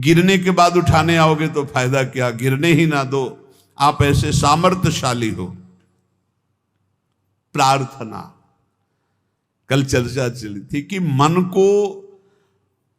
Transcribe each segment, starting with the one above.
गिरने के बाद उठाने आओगे तो फायदा क्या, गिरने ही ना दो। आप ऐसे सामर्थ्यशाली हो। प्रार्थना, कल चर्चा चली थी कि मन को,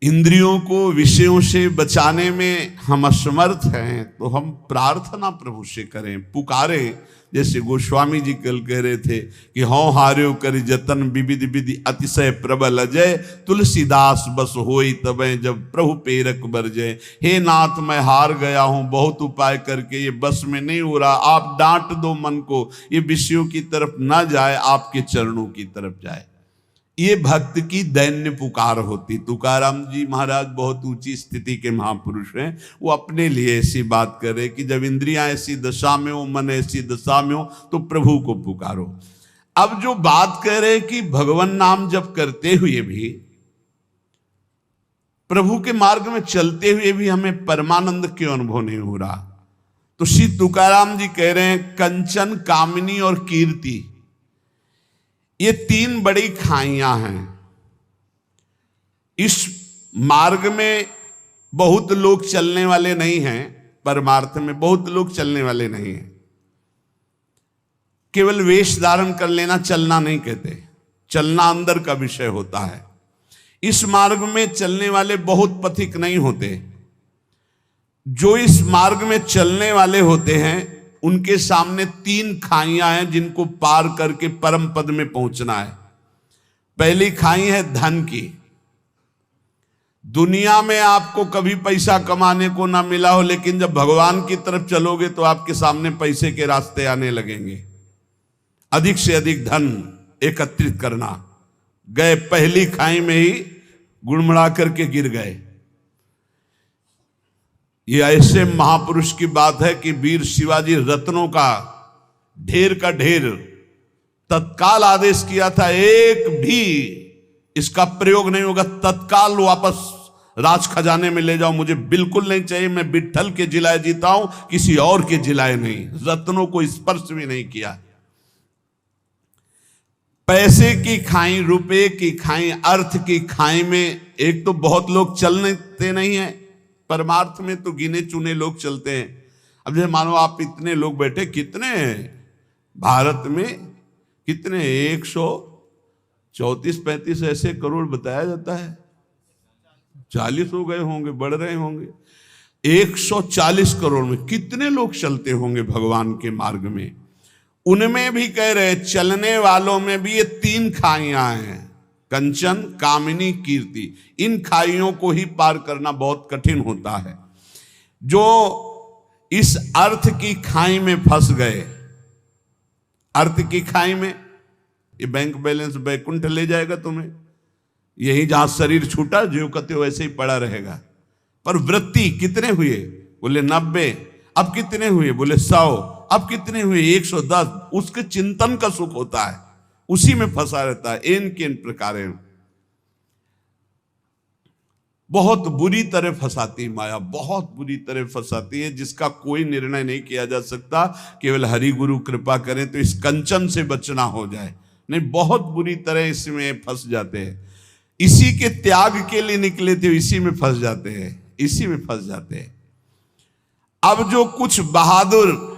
इंद्रियों को विषयों से बचाने में हम असमर्थ हैं, तो हम प्रार्थना प्रभु से करें, पुकारें। जैसे गोस्वामी जी कल कह रहे थे कि हौं हार्यो कर जतन विविध विधि अतिशय प्रबल अजय, तुलसीदास बस होई तबे जब प्रभु पेरक बरजय। हे नाथ मैं हार गया हूं बहुत उपाय करके, ये बस में नहीं हो रहा, आप डांट दो मन को, ये विषयों की तरफ ना जाए, आपके चरणों की तरफ जाए। ये भक्त की दैन्य पुकार होती। तुकाराम जी महाराज बहुत ऊंची स्थिति के महापुरुष हैं। वो अपने लिए ऐसी बात करे कि जब इंद्रियां ऐसी दशा में हो, मन ऐसी दशा में हो, तो प्रभु को पुकारो। अब जो बात कह रहे कि भगवान नाम जप करते हुए भी, प्रभु के मार्ग में चलते हुए भी हमें परमानंद क्यों अनुभव नहीं हो रहा, तो श्री तुकाराम जी कह रहे हैं कंचन, कामिनी और कीर्ति, ये तीन बड़ी खाइयां हैं। इस मार्ग में बहुत लोग चलने वाले नहीं हैं, परमार्थ में बहुत लोग चलने वाले नहीं हैं। केवल वेश धारण कर लेना चलना नहीं कहते, चलना अंदर का विषय होता है। इस मार्ग में चलने वाले बहुत पथिक नहीं होते। जो इस मार्ग में चलने वाले होते हैं उनके सामने तीन खाइयां हैं जिनको पार करके परम पद में पहुंचना है। पहली खाई है धन की। दुनिया में आपको कभी पैसा कमाने को ना मिला हो, लेकिन जब भगवान की तरफ चलोगे तो आपके सामने पैसे के रास्ते आने लगेंगे। अधिक से अधिक धन एकत्रित करना। गए पहली खाई में ही गुड़मड़ा करके गिर गए। ये ऐसे महापुरुष की बात है कि वीर शिवाजी रत्नों का ढेर तत्काल आदेश किया था, एक भी इसका प्रयोग नहीं होगा, तत्काल वापस राज खजाने में ले जाओ, मुझे बिल्कुल नहीं चाहिए, मैं विट्ठल के जिलाए जीता हूं, किसी और के जिलाए नहीं। रत्नों को स्पर्श भी नहीं किया। पैसे की खाई, रुपए की खाई, अर्थ की खाई में एक तो बहुत लोग चलते नहीं है। परमार्थ में तो गिने चुने लोग चलते हैं। अब जैसे मानो आप इतने लोग बैठे, कितने भारत में कितने 134-35 ऐसे करोड़ बताया जाता है, 40 हो गए होंगे, बढ़ रहे होंगे। 140 करोड़ में कितने लोग चलते होंगे भगवान के मार्ग में। उनमें भी कह रहे चलने वालों में भी ये तीन खाइयां हैं, कंचन, कामिनी, कीर्ति। इन खाइयों को ही पार करना बहुत कठिन होता है। जो इस अर्थ की खाई में फंस गए, अर्थ की खाई में, ये बैंक बैलेंस बैकुंठ ले जाएगा तुम्हें, यही जहां शरीर छूटा जो कहते हो वैसे ही पड़ा रहेगा। पर वृत्ति कितने हुए, बोले 90। अब कितने हुए, बोले 100। अब कितने हुए, 110। उसके चिंतन का सुख होता है, उसी में फंसा रहता है। इन किन प्रकार बहुत बुरी तरह फंसाती माया, बहुत बुरी तरह फंसाती है, जिसका कोई निर्णय नहीं किया जा सकता। केवल हरि गुरु कृपा करें तो इस कंचन से बचना हो जाए, नहीं बहुत बुरी तरह इसमें फंस जाते हैं। इसी के त्याग के लिए निकले थे, इसी में फंस जाते हैं, इसी में फंस जाते हैं। अब जो कुछ बहादुर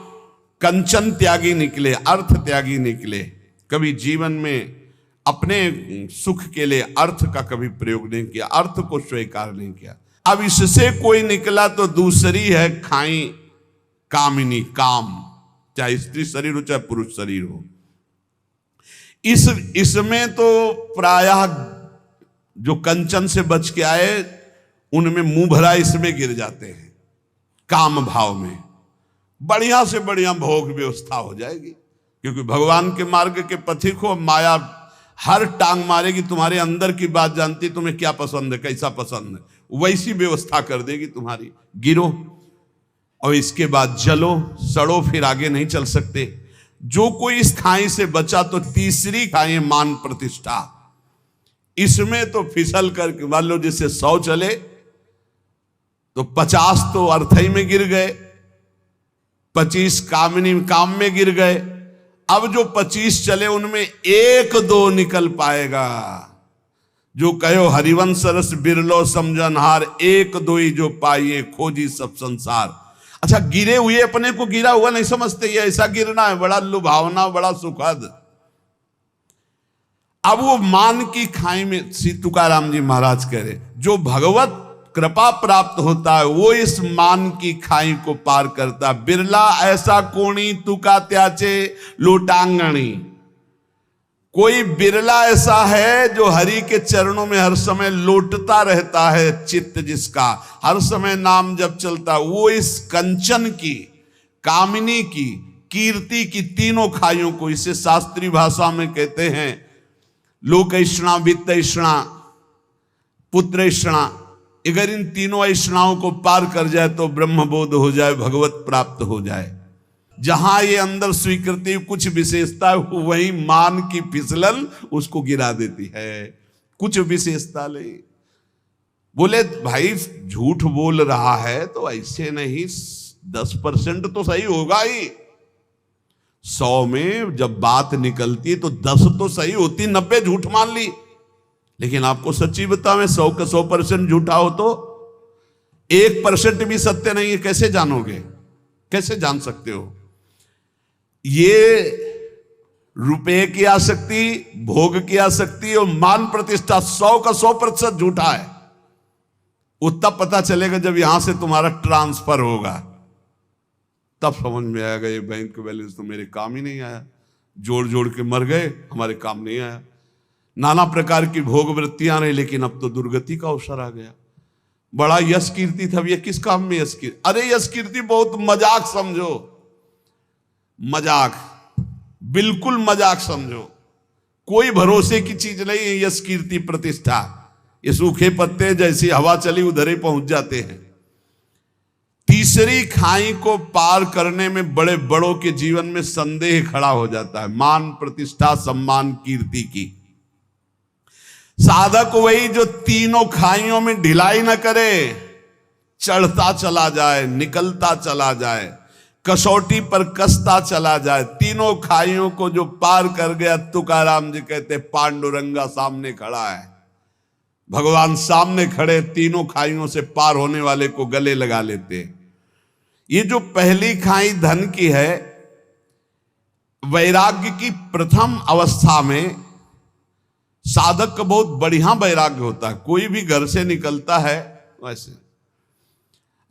कंचन त्यागी निकले, अर्थ त्यागी निकले, कभी जीवन में अपने सुख के लिए अर्थ का कभी प्रयोग नहीं किया, अर्थ को स्वीकार नहीं किया। अब इससे कोई निकला तो दूसरी है खाई कामिनी, काम, चाहे स्त्री शरीर हो चाहे पुरुष शरीर हो। इसमें तो प्रायः जो कंचन से बच के आए उनमें मुंह भरा इसमें गिर जाते हैं। काम भाव में बढ़िया से बढ़िया भोग व्यवस्था हो जाएगी, क्योंकि भगवान के मार्ग के पथिक हो। माया हर टांग मारेगी, तुम्हारे अंदर की बात जानती, तुम्हें क्या पसंद है, कैसा पसंद है, वैसी व्यवस्था कर देगी तुम्हारी। गिरो और इसके बाद जलो सड़ो, फिर आगे नहीं चल सकते। जो कोई इस खाई से बचा तो तीसरी खाई मान प्रतिष्ठा। इसमें तो फिसल कर मान लो जैसे 100 चले तो 50 तो अर्थई में गिर गए, 25 कामिनी काम में गिर गए। अब जो 25 चले उनमें 1-2 निकल पाएगा। जो कहो हरिवंश रस बिरलो समझनहार, एक दोई जो पाइए खोजी सब संसार। अच्छा, गिरे हुए अपने को गिरा हुआ नहीं समझते, ये ऐसा गिरना है बड़ा लुभावना, बड़ा सुखद। अब वो मान की खाई में श्री तुकाराम जी महाराज कह रहे, जो भगवत कृपा प्राप्त होता है वो इस मान की खाई को पार करता। बिरला ऐसा कोणी तुका त्याचे लोटांगणी, कोई बिरला ऐसा है जो हरि के चरणों में हर समय लोटता रहता है। चित्त जिसका हर समय नाम जब चलता, वो इस कंचन की, कामिनी की, कीर्ति की तीनों खाइयों को, इसे शास्त्रीय भाषा में कहते हैं लोक ऐषणा, वित्त ऐषणा, पुत्र ऐषणा। अगर इन तीनों ऐषणाओं को पार कर जाए तो ब्रह्मबोध हो जाए, भगवत प्राप्त हो जाए। जहां ये अंदर स्वीकृति कुछ विशेषता है, वही मान की फिसलन उसको गिरा देती है। कुछ विशेषता नहीं। बोले भाई झूठ बोल रहा है तो ऐसे नहीं, 10% तो सही होगा ही। 100 में जब बात निकलती है तो 10 तो सही होती, 90 झूठ मान ली। लेकिन आपको सच्ची बताऊं, 100 का 100% झूठा हो तो 1% भी सत्य नहीं है, कैसे जानोगे? कैसे जान सकते हो? ये रुपए की आसक्ति, भोग की आसक्ति और मान प्रतिष्ठा 100 का 100% झूठा है। वो तब पता चलेगा जब यहां से तुम्हारा ट्रांसफर होगा, तब समझ में आएगा ये बैंक बैलेंस तो मेरे काम ही नहीं आया। जोड़ जोड़ के मर गए, हमारे काम नहीं आया। नाना प्रकार की भोग वृत्तियां रही, लेकिन अब तो दुर्गति का अवसर आ गया। बड़ा यश कीर्ति था, ये किस काम में यश कीर्ति? अरे यश कीर्ति बहुत मजाक समझो, मजाक, बिल्कुल मजाक समझो। कोई भरोसे की चीज नहीं है यश कीर्ति प्रतिष्ठा। ये सूखे पत्ते जैसी हवा चली उधर ही पहुंच जाते हैं। तीसरी खाई को पार करने में बड़े बड़ों के जीवन में संदेह खड़ा हो जाता है, मान प्रतिष्ठा सम्मान कीर्ति की। साधक वही जो तीनों खाइयों में ढिलाई न करे, चढ़ता चला जाए, निकलता चला जाए, कसौटी पर कसता चला जाए। तीनों खाइयों को जो पार कर गया, तुकाराम जी कहते पांडुरंगा सामने खड़ा है। भगवान सामने खड़े, तीनों खाइयों से पार होने वाले को गले लगा लेते। ये जो पहली खाई धन की है, वैराग्य की प्रथम अवस्था में साधक का बहुत बढ़िया वैराग्य होता है। कोई भी घर से निकलता है वैसे,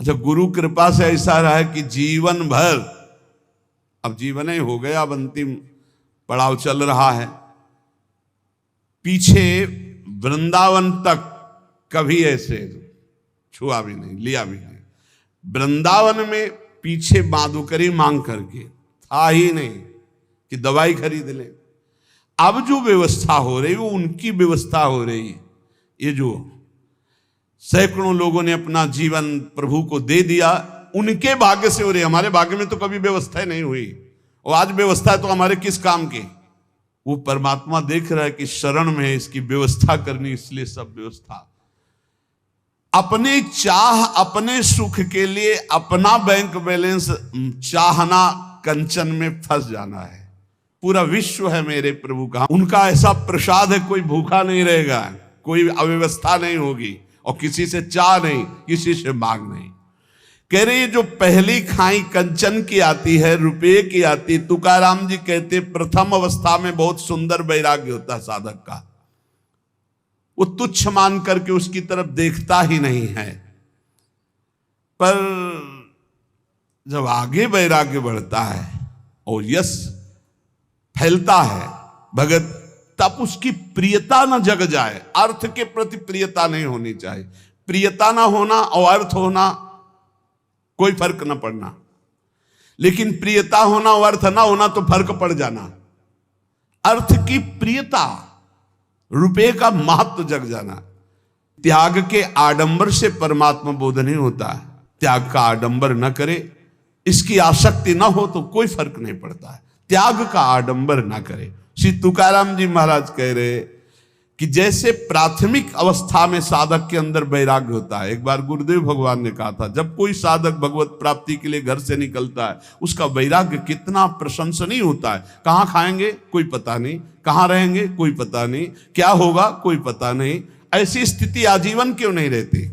अच्छा गुरु कृपा से ऐसा रहा है कि जीवन भर, अब जीवन ही हो गया, अब अंतिम पड़ाव चल रहा है, पीछे वृंदावन तक कभी ऐसे छुआ भी नहीं, लिया भी नहीं। वृंदावन में पीछे माधुकरी मांग करके था ही नहीं कि दवाई खरीद ले। अब जो व्यवस्था हो रही वो उनकी व्यवस्था हो रही है। ये जो सैकड़ों लोगों ने अपना जीवन प्रभु को दे दिया, उनके भाग्य से हो रही। हमारे भाग्य में तो कभी व्यवस्था नहीं हुई, और आज व्यवस्था है तो हमारे किस काम की? वो परमात्मा देख रहा है कि शरण में है, इसकी व्यवस्था करनी, इसलिए सब व्यवस्था। अपने चाह, अपने सुख के लिए अपना बैंक बैलेंस चाहना, कंचन में फंस जाना है। पूरा विश्व है मेरे प्रभु का, उनका ऐसा प्रसाद है, कोई भूखा नहीं रहेगा, कोई अव्यवस्था नहीं होगी, और किसी से चाह नहीं, किसी से मांग नहीं। कह रही जो पहली खाई कंचन की आती है, रुपये की आती, तुकाराम जी कहते प्रथम अवस्था में बहुत सुंदर वैराग्य होता है साधक का। वो तुच्छ मान करके उसकी तरफ देखता ही नहीं है। पर जब आगे वैराग्य बढ़ता है और यश फैलता है भगत, तब उसकी प्रियता न जग जाए। अर्थ के प्रति प्रियता नहीं होनी चाहिए। प्रियता ना होना और अर्थ होना कोई फर्क न पड़ना, लेकिन प्रियता होना और अर्थ ना होना तो फर्क पड़ जाना। अर्थ की प्रियता, रुपए का महत्व जग जाना। त्याग के आडंबर से परमात्मा बोध नहीं होता। त्याग का आडंबर न करे, इसकी आसक्ति ना हो तो कोई फर्क नहीं पड़ता है। त्याग का आडंबर ना करे। श्री तुकाराम जी महाराज कह रहे कि जैसे प्राथमिक अवस्था में साधक के अंदर वैराग्य होता है। एक बार गुरुदेव भगवान ने कहा था, जब कोई साधक भगवत प्राप्ति के लिए घर से निकलता है, उसका वैराग्य कितना प्रशंसनीय होता है। कहाँ खाएंगे कोई पता नहीं, कहाँ रहेंगे कोई पता नहीं, क्या होगा कोई पता नहीं। ऐसी स्थिति आजीवन क्यों नहीं रहती?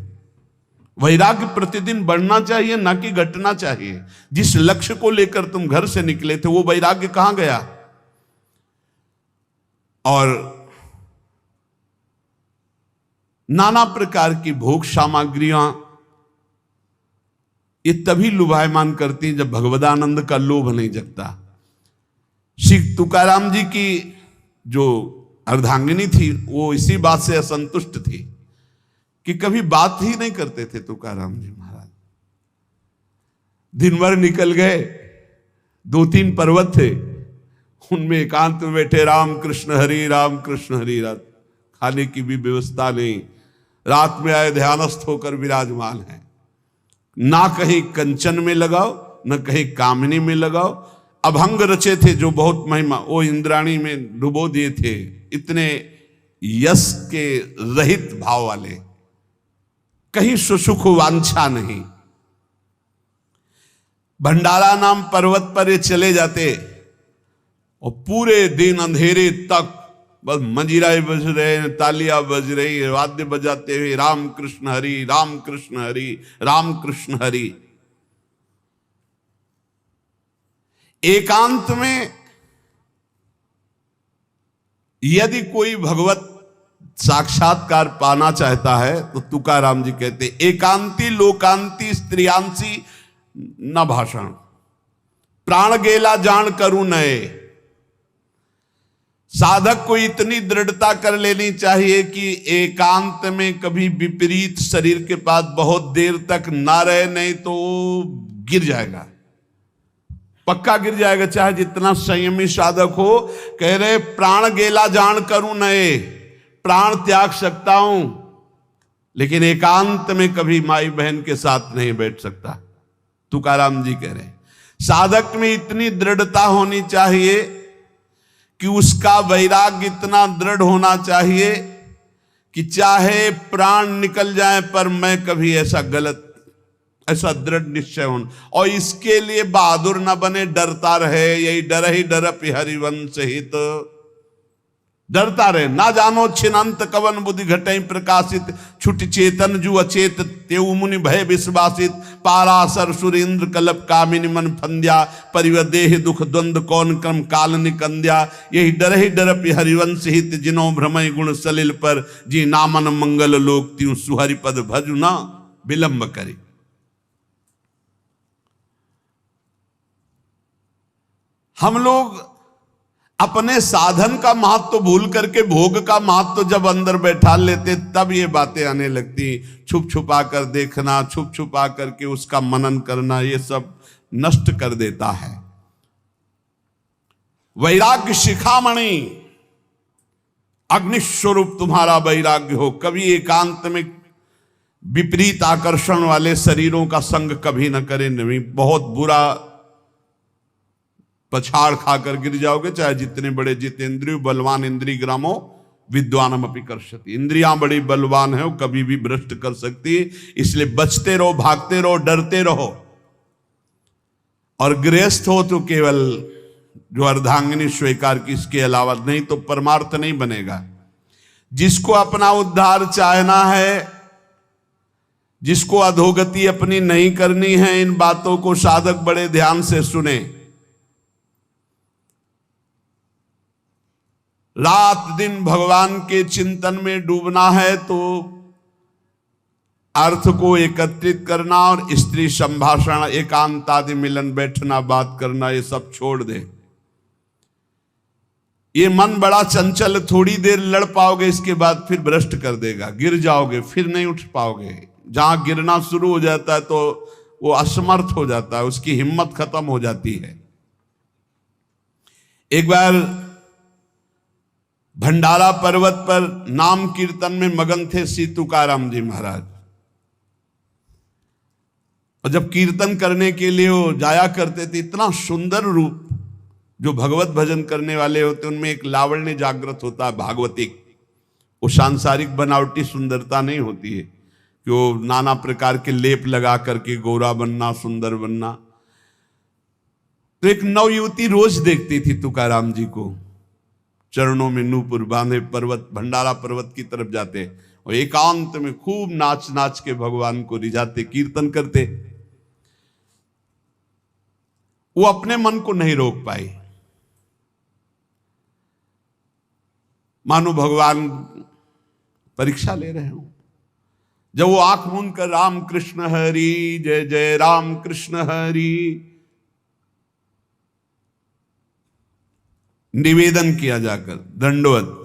वैराग्य प्रतिदिन बढ़ना चाहिए, ना कि घटना चाहिए। जिस लक्ष्य को लेकर तुम घर से निकले थे, वो वैराग्य कहां गया? और नाना प्रकार की भोग सामग्रियां ये तभी लुभायमान करती हैं जब भगवदानंद का लोभ नहीं जगता। श्री तुकाराम जी की जो अर्धांगिनी थी, वो इसी बात से असंतुष्ट थी कि कभी बात ही नहीं करते थे तुकाराम जी महाराज। दिन भर निकल गए, 2-3 पर्वत थे, उनमें एकांत में बैठे राम कृष्ण हरि रात, खाने की भी व्यवस्था नहीं। रात में आए ध्यानस्थ होकर विराजमान है। ना कहीं कंचन में लगाओ, न कहीं कामिनी में लगाओ। अभंग रचे थे जो बहुत महिमा, वो इंद्राणी में डुबो दिए थे। इतने यश के रहित भाव वाले, कहीं सुसुख वांछा नहीं। भंडारा नाम पर्वत पर ये चले जाते और पूरे दिन अंधेरे तक बस मंजीराएं बज रहे, तालियां बज रही, वाद्य बजाते हुए राम कृष्ण हरि राम कृष्ण हरि राम कृष्ण हरि। एकांत में यदि कोई भगवत साक्षात्कार पाना चाहता है तो तुकाराम जी कहते, एकांती लोकांती स्त्रियांसी न भाषण, प्राण गेला जान करूं नए। साधक को इतनी दृढ़ता कर लेनी चाहिए कि एकांत में कभी विपरीत शरीर के पास बहुत देर तक ना रहे, नहीं तो गिर जाएगा, पक्का गिर जाएगा, चाहे जितना संयमी साधक हो। कह रहे प्राण गेला जान करूं नए, प्राण त्याग सकता हूं, लेकिन एकांत में कभी माई बहन के साथ नहीं बैठ सकता। तुकाराम जी कह रहे साधक में इतनी दृढ़ता होनी चाहिए कि उसका वैराग्य इतना दृढ़ होना चाहिए कि चाहे प्राण निकल जाए पर मैं कभी ऐसा ऐसा दृढ़ निश्चय होना। और इसके लिए बहादुर न बने, डरता रहे, यही डर ही डरप हरिवंश हित, डरता रहे। ना जानो छिनंत कवन बुद्धि घटई प्रकाशित, छुट चेतन जु अचेत तेउ मुनि भय विश्वासित, पारासर सुरेंद्र कलप कामिनी मन फंद्या, परिवदेह दुख द्वंद कौन क्रम काल निकंद्या, यही डरप हरिवंश हित, जिनो भ्रमय गुण सलिल पर, जी नामन मंगल लोक त्यों सुहरिपद भजु न विलंब करे। हम लोग अपने साधन का महत्व तो भूल करके भोग का महत्व तो जब अंदर बैठा लेते, तब ये बातें आने लगती। छुप छुपा कर देखना, छुप छुपा करके उसका मनन करना, ये सब नष्ट कर देता है। वैराग्य शिखामणि, अग्निस्वरूप तुम्हारा वैराग्य हो। कभी एकांत में विपरीत आकर्षण वाले शरीरों का संग कभी न करे, नहीं बहुत बुरा पछाड़ खाकर गिर जाओगे, चाहे जितने बड़े जितेंद्रिय बलवान इंद्रिय ग्रामो विद्वानम अपि कर्षति। इंद्रियां बड़ी बलवान है, वो कभी भी भ्रष्ट कर सकती है। इसलिए बचते रहो, भागते रहो, डरते रहो। और गृहस्थ हो तो केवल जो अर्धांगिनी स्वीकार की, इसके अलावा नहीं तो परमार्थ नहीं बनेगा। जिसको अपना उद्धार चाहना है, जिसको अधोगति अपनी नहीं करनी है, इन बातों को साधक बड़े ध्यान से सुने। रात दिन भगवान के चिंतन में डूबना है तो अर्थ को एकत्रित करना और स्त्री संभाषण, एकांत आदि मिलन, बैठना, बात करना, ये सब छोड़ दे। ये मन बड़ा चंचल, थोड़ी देर लड़ पाओगे, इसके बाद फिर भ्रष्ट कर देगा, गिर जाओगे, फिर नहीं उठ पाओगे। जहां गिरना शुरू हो जाता है तो वो असमर्थ हो जाता है, उसकी हिम्मत खत्म हो जाती है। एक बार भंडारा पर्वत पर नाम कीर्तन में मगन थे श्री तुकाराम जी महाराज। और जब कीर्तन करने के लिए वो जाया करते थे, इतना सुंदर रूप, जो भगवत भजन करने वाले होते उनमें एक लावण्य जागृत होता है, भागवतिक, वो सांसारिक बनावटी सुंदरता नहीं होती है कि वो नाना प्रकार के लेप लगा करके गोरा बनना, सुंदर बनना। तो एक नवयुवती रोज देखती थी तुकाराम जी को, चरणों में नूपुर बांधे पर्वत, भंडारा पर्वत की तरफ जाते और एकांत में खूब नाच नाच के भगवान को रिझाते, कीर्तन करते। वो अपने मन को नहीं रोक पाई, मानो भगवान परीक्षा ले रहे हो। जब वो आंख मूंद कर राम कृष्ण हरि जय जय राम कृष्ण हरि निवेदन किया जाकर, दंडवत,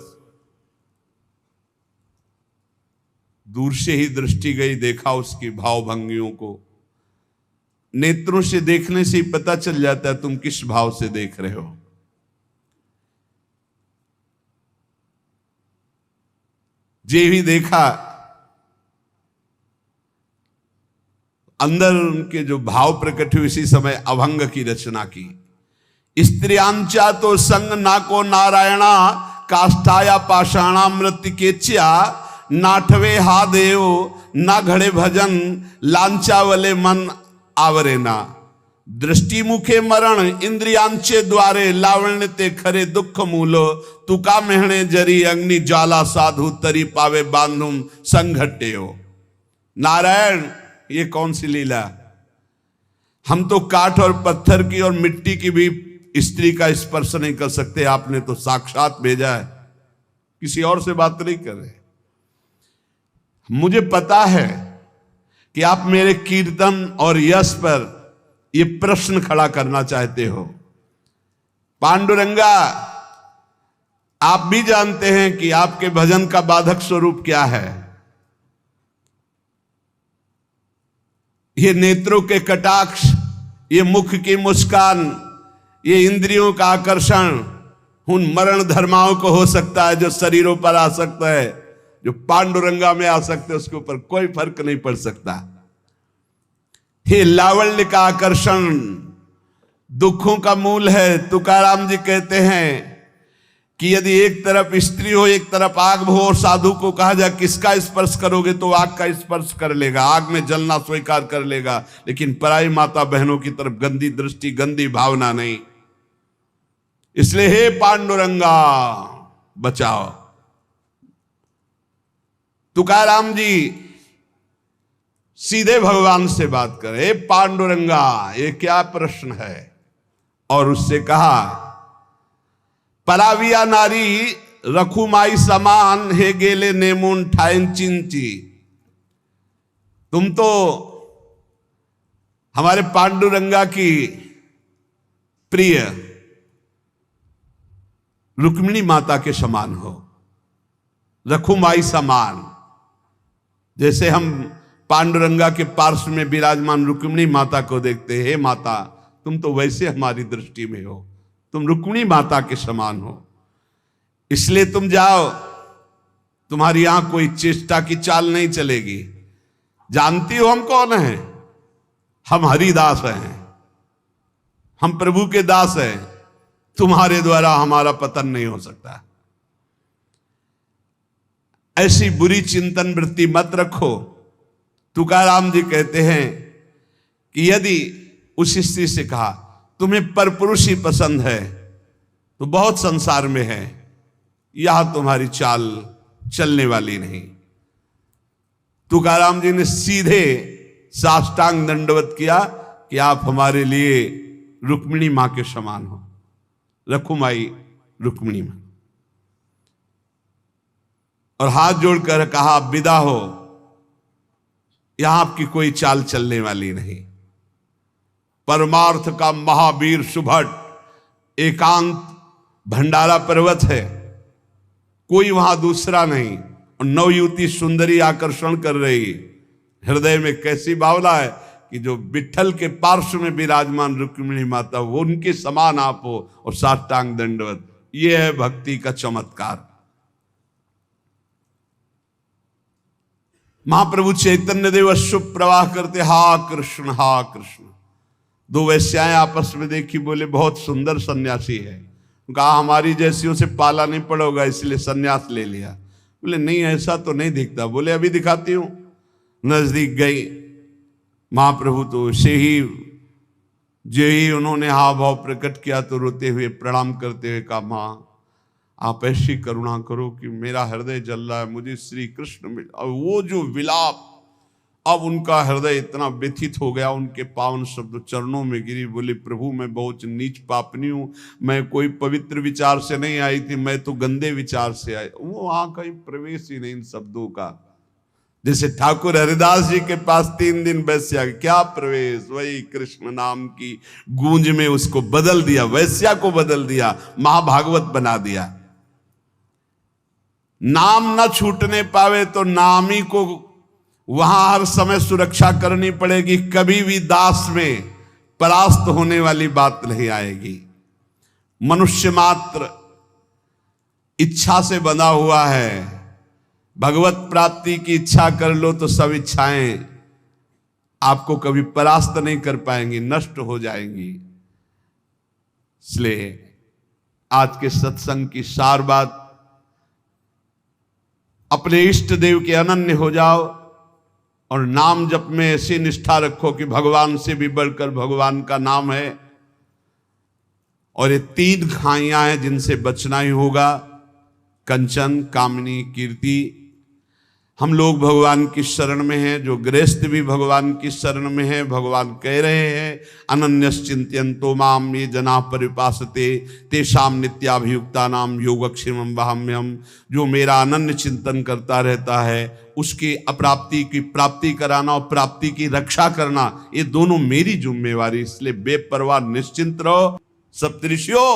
दूर से ही दृष्टि गई, देखा उसकी भावभंगियों को। नेत्रों से देखने से ही पता चल जाता है तुम किस भाव से देख रहे हो। जे भी देखा, अंदर उनके जो भाव प्रकट हुए, इसी समय अभंग की रचना की। स्त्रियांचा तो संग ना को नारायणा, काष्ठाया पाषाणा मृत्युकेच्या, नाठवे हा देव ना घड़े भजन, लांचावले मन आवरेना। दृष्टि मुखे मरण इंद्रियांचे द्वारे, लावण्य ते खरे दुख मूलो, तुका मेहणे जरी अग्नि ज्वाला, साधु तरी पावे बांधुम संघट्टे हो। नारायण, ये कौन सी लीला? हम तो काठ और पत्थर की और मिट्टी की भी स्त्री का स्पर्श नहीं कर सकते, आपने तो साक्षात भेजा है, किसी और से बात नहीं कर रहे। मुझे पता है कि आप मेरे कीर्तन और यश पर ये प्रश्न खड़ा करना चाहते हो। पांडुरंगा, आप भी जानते हैं कि आपके भजन का बाधक स्वरूप क्या है। ये नेत्रों के कटाक्ष, ये मुख की मुस्कान, ये इंद्रियों का आकर्षण उन मरण धर्माओं को हो सकता है जो शरीरों पर आ सकता है, जो पांडुरंगा में आ सकते हैं, उसके ऊपर कोई फर्क नहीं पड़ सकता। ये लावण्य का आकर्षण दुखों का मूल है। तुकाराम जी कहते हैं कि यदि एक तरफ स्त्री हो, एक तरफ आग हो, और साधु को कहा जाए किसका स्पर्श करोगे, तो आग का स्पर्श कर लेगा, आग में जलना स्वीकार कर लेगा, लेकिन पराई माता बहनों की तरफ गंदी दृष्टि, गंदी भावना नहीं। इसलिए हे पांडुरंगा बचाओ। तुकाराम जी सीधे भगवान से बात करे, पांडुरंगा ये क्या प्रश्न है? और उससे कहा, पराविया नारी रखुमाई समान, हे गेले नेमुन ठाइन चिंची। तुम तो हमारे पांडुरंगा की प्रिय रुक्मिणी माता के समान हो, रखुमाई समान। जैसे हम पांडुरंगा के पार्श्व में विराजमान रुक्मिणी माता को देखते, हे माता तुम तो वैसे हमारी दृष्टि में हो, तुम रुक्मिणी माता के समान हो। इसलिए तुम जाओ, तुम्हारी यहां कोई चेष्टा की चाल नहीं चलेगी। जानती हो हम कौन हैं? हम हरिदास हैं, हम प्रभु के दास हैं। तुम्हारे द्वारा हमारा पतन नहीं हो सकता। ऐसी बुरी चिंतन वृत्ति मत रखो। तुकाराम जी कहते हैं कि यदि उस स्त्री से कहा तुम्हें परपुरुष ही पसंद है तो बहुत संसार में है, यह तुम्हारी चाल चलने वाली नहीं। तुकाराम जी ने सीधे साष्टांग दंडवत किया कि आप हमारे लिए रुक्मिणी मां के समान हो, रखुमाई रुक्मिणी मां। और हाथ जोड़कर कहा विदा हो, यहां आपकी कोई चाल चलने वाली नहीं। परमार्थ का महावीर सुभट एकांत भंडारा पर्वत है, कोई वहां दूसरा नहीं। और नवयुवती सुंदरी आकर्षण कर रही, हृदय में कैसी भावना है कि जो विठल के पार्श्व में विराजमान रुक्मिणी माता, वो उनके समान आप हो और साष्टांग दंडवत। ये है भक्ति का चमत्कार। महाप्रभु चैतन्य देव अश्रु प्रवाह करते, हा कृष्ण हा कृष्ण। दो वैश्याएं आपस में देखी, बोले बहुत सुंदर सन्यासी है। कहा हमारी जैसियों से पाला नहीं पड़ोगा, इसलिए सन्यास ले लिया। बोले नहीं ऐसा तो नहीं दिखता। बोले अभी दिखाती हूं। नजदीक गई महाप्रभु तो से ही जो ही उन्होंने हाव भाव प्रकट किया तो रोते हुए प्रणाम करते हुए कहा, माँ आप ऐसी करुणा करो कि मेरा हृदय जल रहा है, मुझे श्री कृष्ण मिल। और वो जो विलाप, अब उनका हृदय इतना व्यथित हो गया, उनके पावन शब्द चरणों में गिरी। बोले प्रभु मैं बहुत नीच पापनी हूं, मैं कोई पवित्र विचार से नहीं आई थी, मैं तो गंदे विचार से आई। वो वहां कहीं प्रवेश ही नहीं इन शब्दों का। जैसे ठाकुर हरिदास जी के पास 3 दिन वैश्या, क्या प्रवेश, वही कृष्ण नाम की गूंज में उसको बदल दिया, वैश्या को बदल दिया, महाभागवत बना दिया। नाम ना छूटने पावे तो नामी को वहां हर समय सुरक्षा करनी पड़ेगी, कभी भी दास में परास्त होने वाली बात नहीं आएगी। मनुष्य मात्र इच्छा से बंधा हुआ है, भगवत प्राप्ति की इच्छा कर लो तो सब इच्छाएं आपको कभी परास्त नहीं कर पाएंगी, नष्ट हो जाएंगी। इसलिए आज के सत्संग की सार बात, अपने इष्ट देव के अनन्य हो जाओ और नाम जप में ऐसी निष्ठा रखो कि भगवान से भी बढ़कर भगवान का नाम है। और ये 3 खाइयां हैं जिनसे बचना ही होगा, कंचन, कामनी, कीर्ति। हम लोग भगवान की शरण में हैं, जो गृहस्थ भी भगवान की शरण में है। भगवान कह रहे हैं अनन्यश्चिंत्यन्तो माम ये जना परिपासते तेषाम नित्याभियुक्ता नाम योगक्षेमं वहाम्यहम्। जो मेरा अनन्य चिंतन करता रहता है उसकी अप्राप्ति की प्राप्ति कराना और प्राप्ति की रक्षा करना, ये दोनों मेरी जिम्मेवारी। इसलिए बेपरवाह निश्चिंत रहो। सप्तऋषियों,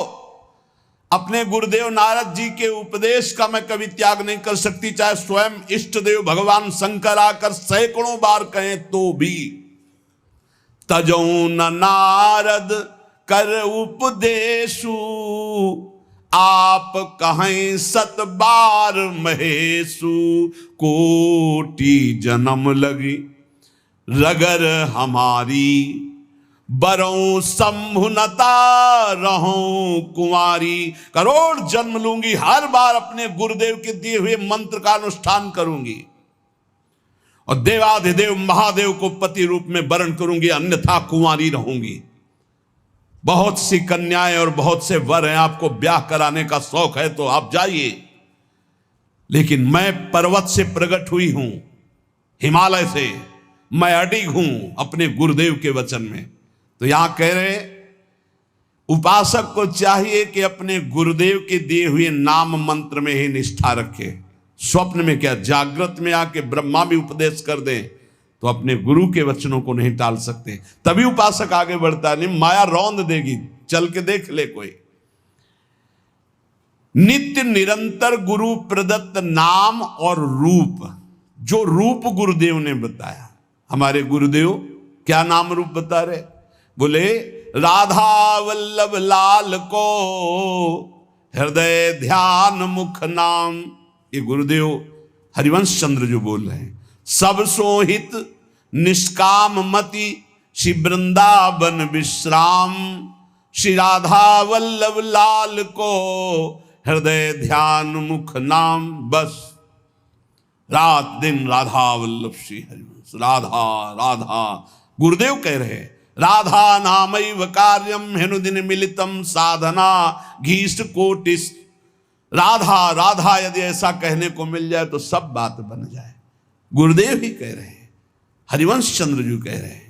अपने गुरुदेव नारद जी के उपदेश का मैं कभी त्याग नहीं कर सकती, चाहे स्वयं इष्ट देव भगवान शंकर आकर सैकड़ों बार कहें तो भी। तजौ न नारद कर उपदेशु, आप कहें 100 बार महेशु। कोटि जन्म लगी रगर हमारी, बरों संभुनता रहूं कुंवारी। करोड़ जन्म लूंगी, हर बार अपने गुरुदेव के दिए हुए मंत्र का अनुष्ठान करूंगी और देवाधिदेव महादेव को पति रूप में वरण करूंगी, अन्यथा कुंवारी रहूंगी। बहुत सी कन्याएं और बहुत से वर हैं, आपको ब्याह कराने का शौक है तो आप जाइए, लेकिन मैं पर्वत से प्रकट हुई हूं, हिमालय से, मैं अडिग हूं अपने गुरुदेव के वचन में। तो यहां कह रहे उपासक को चाहिए कि अपने गुरुदेव के दिए हुए नाम मंत्र में ही निष्ठा रखे। स्वप्न में क्या, जागृत में आके ब्रह्मा भी उपदेश कर दें तो अपने गुरु के वचनों को नहीं टाल सकते, तभी उपासक आगे बढ़ता है। नहीं माया रौंद देगी, चल के देख ले कोई। नित्य निरंतर गुरु प्रदत्त नाम और रूप, जो रूप गुरुदेव ने बताया। हमारे गुरुदेव क्या नाम रूप बता रहे? बोले राधा वल्लभ लाल को हृदय ध्यान मुख नाम। ये गुरुदेव हरिवंश चंद्र जो बोल रहे हैं। सब सोहित निष्काम मति श्री वृंदावन विश्राम, श्री राधा वल्लभ लाल को हृदय ध्यान मुख नाम। बस रात दिन राधा वल्लभ श्री हरिवंश, राधा राधा। गुरुदेव कह रहे हैं राधा नामैव कार्यम हेनुदिन मिलितम साधना घीष्ट कोटिस। राधा राधा यदि ऐसा कहने को मिल जाए तो सब बात बन जाए। गुरुदेव ही कह रहे हैं, हरिवंश चंद्र जी कह रहे हैं।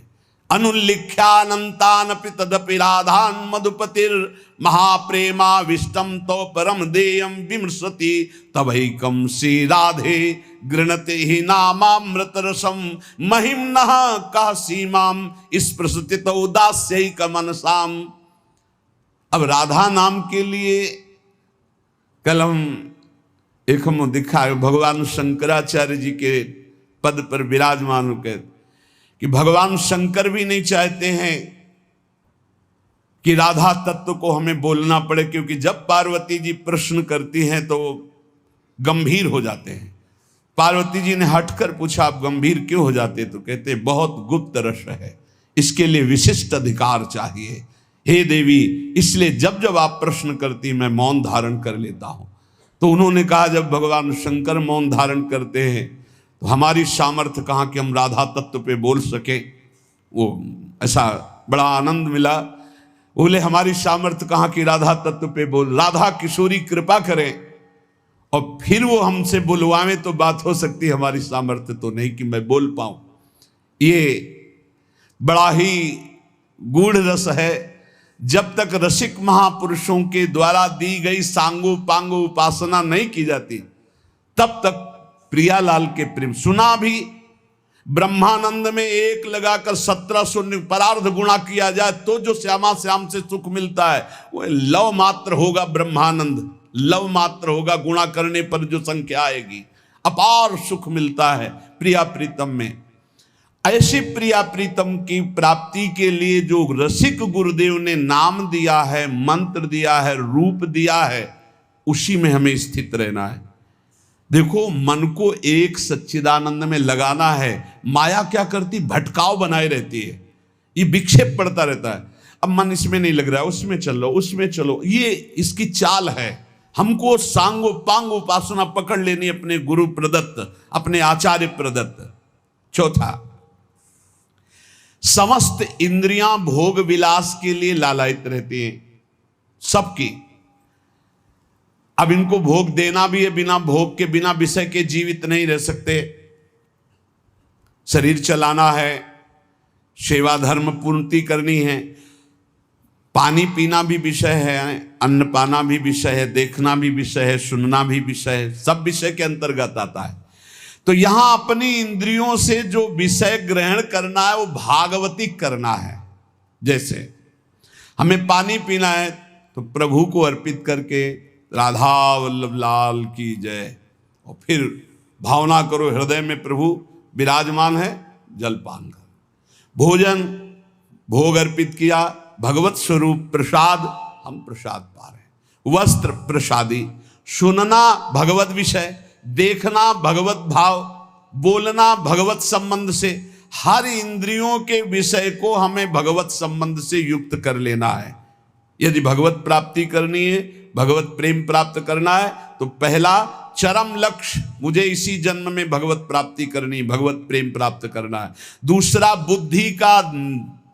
अनुल्लिख्यानंतानपि तदपि राधान मधुपतिर महाप्रेमा विष्टम तो परम देयम विमृशति तवैकम श्री राधे गृणते ही नामामृत रसम महिम्नः कह सीमाम स्पृशति उदास्यैक मनसाम। अब राधा नाम के लिए कल हम दिखा भगवान शंकराचार्य जी के पद पर विराजमान होकर कि भगवान शंकर भी नहीं चाहते हैं कि राधा तत्व को हमें बोलना पड़े, क्योंकि जब पार्वती जी प्रश्न करती हैं तो गंभीर हो जाते हैं। पार्वती जी ने हटकर पूछा आप गंभीर क्यों हो जाते? तो कहते बहुत गुप्त रस है, इसके लिए विशिष्ट अधिकार चाहिए। हे देवी, इसलिए जब जब आप प्रश्न करती मैं मौन धारण कर लेता हूं। तो उन्होंने कहा जब भगवान शंकर मौन धारण करते हैं तो हमारी सामर्थ्य कहाँ कि हम राधा तत्व पे बोल सके। वो ऐसा बड़ा आनंद मिला। बोले हमारी सामर्थ्य कहाँ की राधा तत्व पे बोल, राधा किशोरी कृपा करें और फिर वो हमसे बुलवावे तो बात हो सकती, हमारी सामर्थ्य तो नहीं कि मैं बोल पाऊं। ये बड़ा ही गूढ़ रस है। जब तक रसिक महापुरुषों के द्वारा दी गई सांगो पांगो उपासना नहीं की जाती तब तक प्रियालाल के प्रेम सुना भी। ब्रह्मानंद में एक लगाकर 1700 परार्ध गुणा किया जाए तो जो श्यामा श्याम से सुख मिलता है वो लव मात्र होगा। ब्रह्मानंद लव मात्र होगा, गुणा करने पर जो संख्या आएगी अपार सुख मिलता है प्रिया प्रीतम में। ऐसी प्रिया प्रीतम की प्राप्ति के लिए जो रसिक गुरुदेव ने नाम दिया है, मंत्र दिया है, रूप दिया है, उसी में हमें स्थित रहना है। देखो मन को एक सच्चिदानंद में लगाना है। माया क्या करती, भटकाव बनाए रहती है, ये विक्षेप पड़ता रहता है। अब मन इसमें नहीं लग रहा है, उसमें चलो उसमें चलो, ये इसकी चाल है। हमको सांगो पांग उपासना पकड़ लेनी अपने गुरु प्रदत्त, अपने आचार्य प्रदत्त। चौथा, समस्त इंद्रियां भोग विलास के लिए लालायित रहती हैं सबकी। अब इनको भोग देना भी है, बिना भोग के बिना विषय के जीवित नहीं रह सकते। शरीर चलाना है, सेवा धर्म पूर्ति करनी है, पानी पीना भी विषय है, अन्न पाना भी विषय है, देखना भी विषय है, सुनना भी विषय है, सब विषय के अंतर्गत आता है। तो यहां अपनी इंद्रियों से जो विषय ग्रहण करना है वो भागवतिक करना है। जैसे हमें पानी पीना है तो प्रभु को अर्पित करके राधा वल्लभ लाल की जय, और फिर भावना करो हृदय में प्रभु विराजमान है, जलपान करो। भोजन भोग अर्पित किया, भगवत स्वरूप प्रसाद, हम प्रसाद पा रहे हैं। वस्त्र प्रसादी, सुनना भगवत विषय, देखना भगवत भाव, बोलना भगवत संबंध से। हर इंद्रियों के विषय को हमें भगवत संबंध से युक्त कर लेना है। यदि भगवत प्राप्ति करनी है, भगवत प्रेम प्राप्त करना है तो पहला चरम लक्ष्य मुझे इसी जन्म में भगवत प्राप्ति करनी, भगवत प्रेम प्राप्त करना है। दूसरा बुद्धि का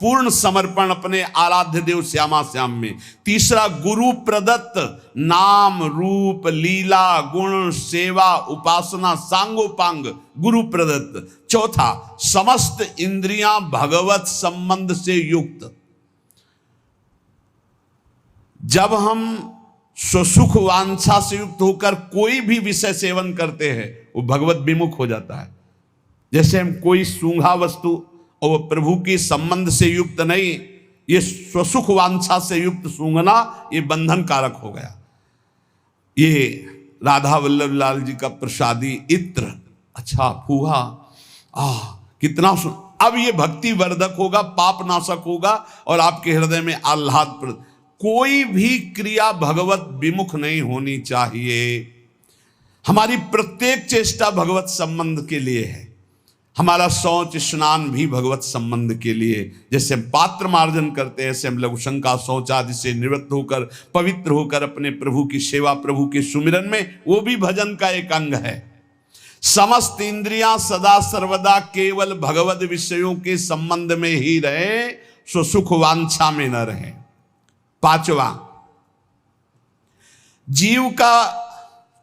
पूर्ण समर्पण अपने आराध्य देव श्यामा श्याम में। तीसरा गुरु प्रदत्त नाम रूप लीला गुण सेवा उपासना सांगोपांग गुरु प्रदत्त। चौथा, समस्त इंद्रियां भगवत संबंध से युक्त। जब हम स्वसुख वांछा से युक्त होकर कोई भी विषय सेवन करते हैं वो भगवत विमुख हो जाता है। जैसे हम कोई सूंघा वस्तु और वो प्रभु के संबंध से युक्त नहीं, ये स्वसुख वांछा से युक्त सूंघना ये बंधन कारक हो गया। ये राधा वल्लभ लाल जी का प्रसादी इत्र, अच्छा फूहा, कितना अब ये भक्ति वर्धक होगा, पाप नाशक होगा और आपके हृदय में आह्लाद। कोई भी क्रिया भगवत विमुख नहीं होनी चाहिए। हमारी प्रत्येक चेष्टा भगवत संबंध के लिए है। हमारा शौच स्नान भी भगवत संबंध के लिए। जैसे हम पात्र मार्जन करते हैं, ऐसे हम लघु शंका शौच आदि से निवृत्त होकर पवित्र होकर अपने प्रभु की सेवा, प्रभु के सुमिरन में, वो भी भजन का एक अंग है। समस्त इंद्रियां सदा सर्वदा केवल भगवत विषयों के संबंध में ही रहे, सो सुख वांछा में न रहे। पांचवा, जीव का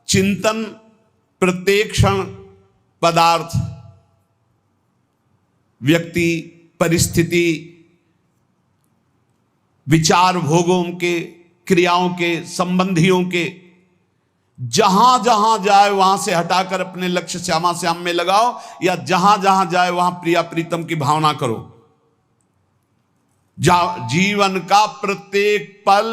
चिंतन प्रत्येक क्षण पदार्थ, व्यक्ति, परिस्थिति, विचार भोगों के, क्रियाओं के, संबंधियों के, जहां जहां जाए वहां से हटाकर अपने लक्ष्य श्यामा श्याम में लगाओ, या जहां जहां जाए वहां प्रिया प्रीतम की भावना करो। जीवन का प्रत्येक पल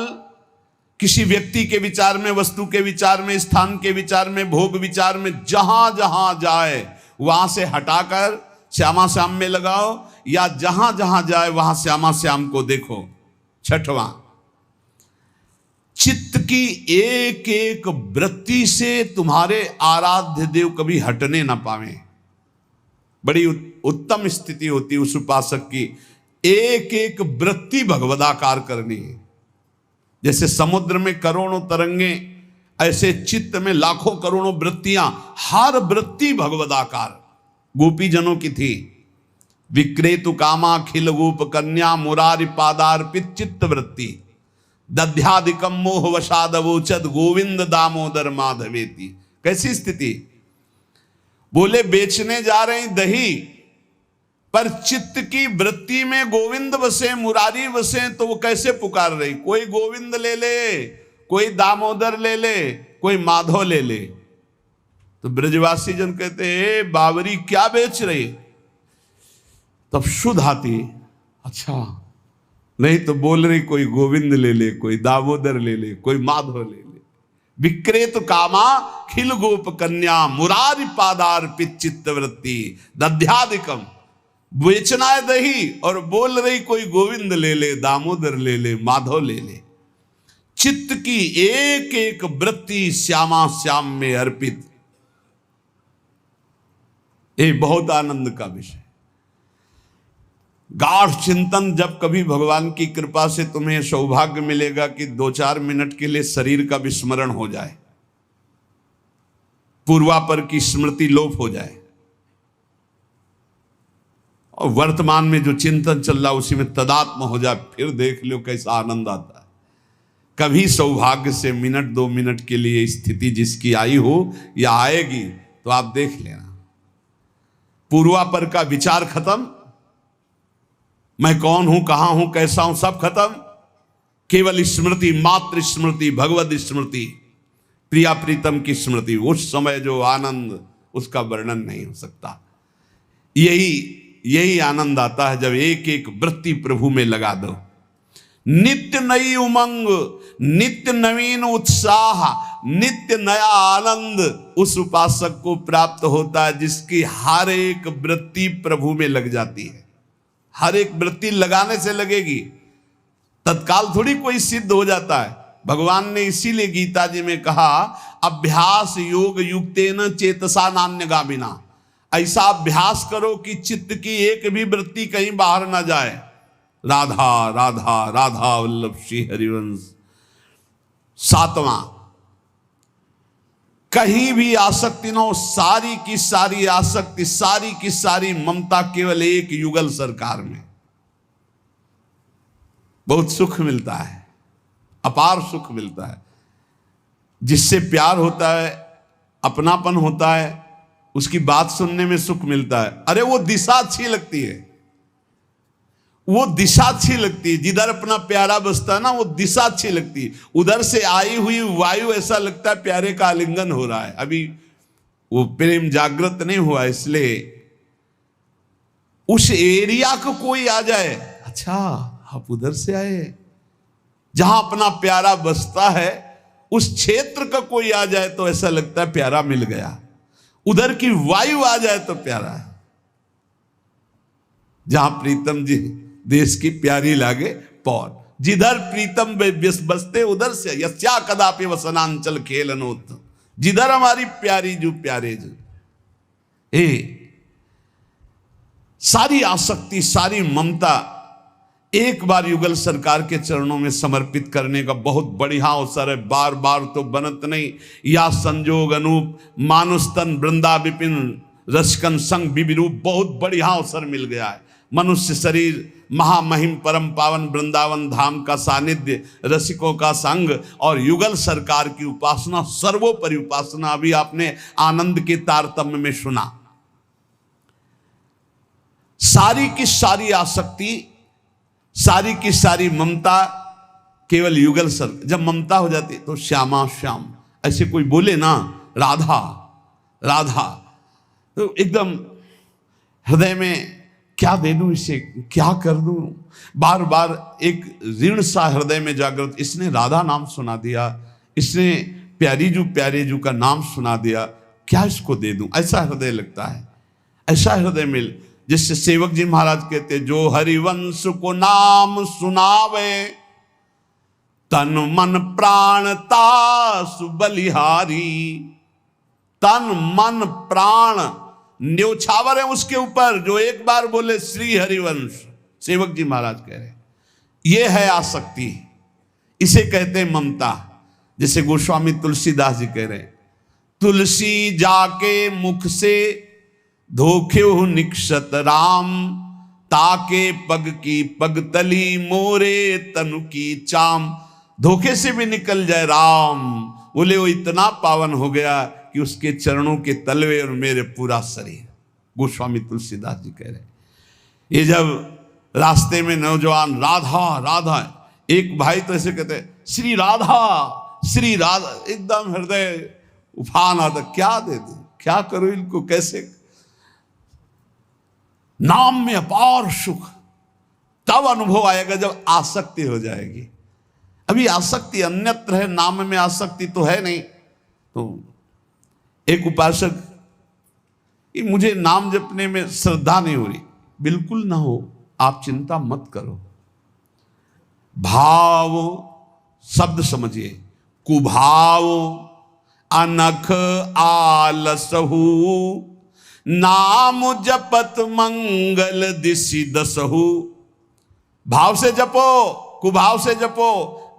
किसी व्यक्ति के विचार में, वस्तु के विचार में, स्थान के विचार में, भोग विचार में, जहां जहां जाए वहां से हटाकर श्यामा श्याम में लगाओ, या जहां जहां जाए वहां श्यामा श्याम को देखो। छठवां, चित्त की एक एक वृत्ति से तुम्हारे आराध्य देव कभी हटने ना पावे। बड़ी उत्तम स्थिति होती है उस उपासक की। एक एक वृत्ति भगवदाकार करनी है। जैसे समुद्र में करोड़ों तरंगे ऐसे चित्त में लाखों करोड़ों वृत्तियां, हर वृत्ति भगवदाकार गोपी जनों की थी। विक्रेतु कामा खिल गोप कन्या मुरारी पादार्पित चित्त वृत्ति दध्यादिकम मोह वशादवोचद गोविंद दामोदर माधवेति। कैसी स्थिति? बोले बेचने जा रहे हैं दही, पर चित्त की वृत्ति में गोविंद बसे, मुरारी बसे, तो वो कैसे पुकार रही? कोई गोविंद ले ले, कोई दामोदर ले ले, कोई माधव ले ले। तो ब्रजवासी जन कहते हे बावरी क्या बेच रही? तब शुद्ध आती, अच्छा नहीं तो बोल रही कोई गोविंद ले ले, कोई दामोदर ले ले, कोई माधव ले ले। विक्रेत कामा खिल गोप कन्या मुरारी पादार्पित चित्त वृत्ति दध्यादिकम। बेचना है दही और बोल रही कोई गोविंद ले ले, दामोदर ले ले, माधव ले ले। चित्त की एक एक वृत्ति श्यामा श्याम में अर्पित। ये बहुत आनंद का विषय। गाढ़ चिंतन, जब कभी भगवान की कृपा से तुम्हें सौभाग्य मिलेगा कि 2-4 मिनट के लिए शरीर का विस्मरण हो जाए, पूर्वापर की स्मृति लोप हो जाए और वर्तमान में जो चिंतन चल रहा उसी में तदात्म हो जाए, फिर देख लो कैसा आनंद आता है। कभी सौभाग्य से मिनट 2 मिनट के लिए स्थिति जिसकी आई हो या आएगी तो आप देख लेना, पूर्वापर का विचार खत्म, मैं कौन हूं, कहां हूं, कैसा हूं, सब खत्म। केवल स्मृति, मात्र स्मृति, भगवत स्मृति, प्रिया प्रीतम की स्मृति। उस समय जो आनंद, उसका वर्णन नहीं हो सकता। यही आनंद आता है जब एक एक वृत्ति प्रभु में लगा दो। नित्य नई उमंग, नित्य नवीन उत्साह, नित्य नया आनंद उस उपासक को प्राप्त होता है जिसकी हर एक वृत्ति प्रभु में लग जाती है। हर एक वृत्ति लगाने से लगेगी, तत्काल थोड़ी कोई सिद्ध हो जाता है। भगवान ने इसीलिए गीता जी में कहा, अभ्यास योग युक्तेन चेतसा नान्यगामिना। ऐसा अभ्यास करो कि चित्त की एक भी वृत्ति कहीं बाहर ना जाए। राधा राधा राधा वल्लभ श्री हरिवंश। 7वां, कहीं भी आसक्ति ना हो, सारी की सारी आसक्ति, सारी की सारी ममता केवल एक युगल सरकार में। बहुत सुख मिलता है, अपार सुख मिलता है। जिससे प्यार होता है, अपनापन होता है, उसकी बात सुनने में सुख मिलता है। अरे वो दिशा अच्छी लगती है, वो दिशा अच्छी लगती है। जिधर अपना प्यारा बसता है ना, वो दिशा अच्छी लगती है। उधर से आई हुई वायु ऐसा लगता है प्यारे का आलिंगन हो रहा है। अभी वो प्रेम जागृत नहीं हुआ, इसलिए उस एरिया को कोई आ जाए, अच्छा आप उधर से आए, जहां अपना प्यारा बसता है उस क्षेत्र का कोई आ जाए तो ऐसा लगता है प्यारा मिल गया। उधर की वायु आ जाए तो प्यारा है। जहां प्रीतम जी देश की प्यारी लागे पौन, जिधर प्रीतम बसते उधर से यस्या कदापि वसनांचल खेलनोत। जिधर हमारी प्यारी जो प्यारे जो, सारी आसक्ति, सारी ममता एक बार युगल सरकार के चरणों में समर्पित करने का बहुत बढ़िया अवसर है। बार बार तो बनत नहीं। या संजोग अनूप मानुस्तन वृंदा विपिन रसकन संग विविरूप, बहुत बढ़िया अवसर मिल गया है। मनुष्य शरीर, महामहिम परम पावन वृंदावन धाम का सानिध्य, रसिकों का संग और युगल सरकार की उपासना, सर्वोपरि उपासना। अभी आपने आनंद के तारतम्य में सुना। सारी की सारी आसक्ति, सारी की सारी ममता केवल युगल सर। जब ममता हो जाती तो श्यामा श्याम, ऐसे कोई बोले ना राधा राधा, तो एकदम हृदय में क्या दे दूं इसे, क्या कर दूं, बार बार एक ऋण सा हृदय में जागृत। इसने राधा नाम सुना दिया, इसने प्यारे जू का नाम सुना दिया, क्या इसको दे दूं, ऐसा हृदय लगता है। ऐसा हृदय मिल, जिससे सेवक जी महाराज कहते, जो हरिवंश को नाम सुनावे तन मन प्राण तासु बलिहारी। तन मन प्राण न्योछावर है उसके ऊपर, जो एक बार बोले श्री हरिवंश। सेवक जी महाराज कह रहे, ये है आसक्ति, इसे कहते हैं ममता। जैसे गोस्वामी तुलसीदास जी कह रहे हैं, तुलसी जाके मुख से धोखे हो निक्षत राम, ताके पग की पगतली मोरे तनु की चाम। धोखे से भी निकल जाए राम, बोले वो इतना पावन हो गया कि उसके चरणों के तलवे और मेरे पूरा शरीर। गोस्वामी तुलसीदास जी कह रहे हैं। ये जब रास्ते में नौजवान राधा राधा, एक भाई तो ऐसे कहते हैं श्री राधा, एकदम हृदय उफान आता, क्या दे दूं, क्या करूं इनको, कैसे। नाम में अपार सुख तब अनुभव आएगा जब आसक्ति हो जाएगी। अभी आसक्ति अन्यत्र है, नाम में आसक्ति तो है नहीं। तो एक उपासक, मुझे नाम जपने में श्रद्धा नहीं हो रही, बिल्कुल ना हो, आप चिंता मत करो। भाव शब्द समझिए, कुभाव अनख आलसहु, नाम जपत मंगल दिशि दसहु। भाव से जपो, कुभाव से जपो,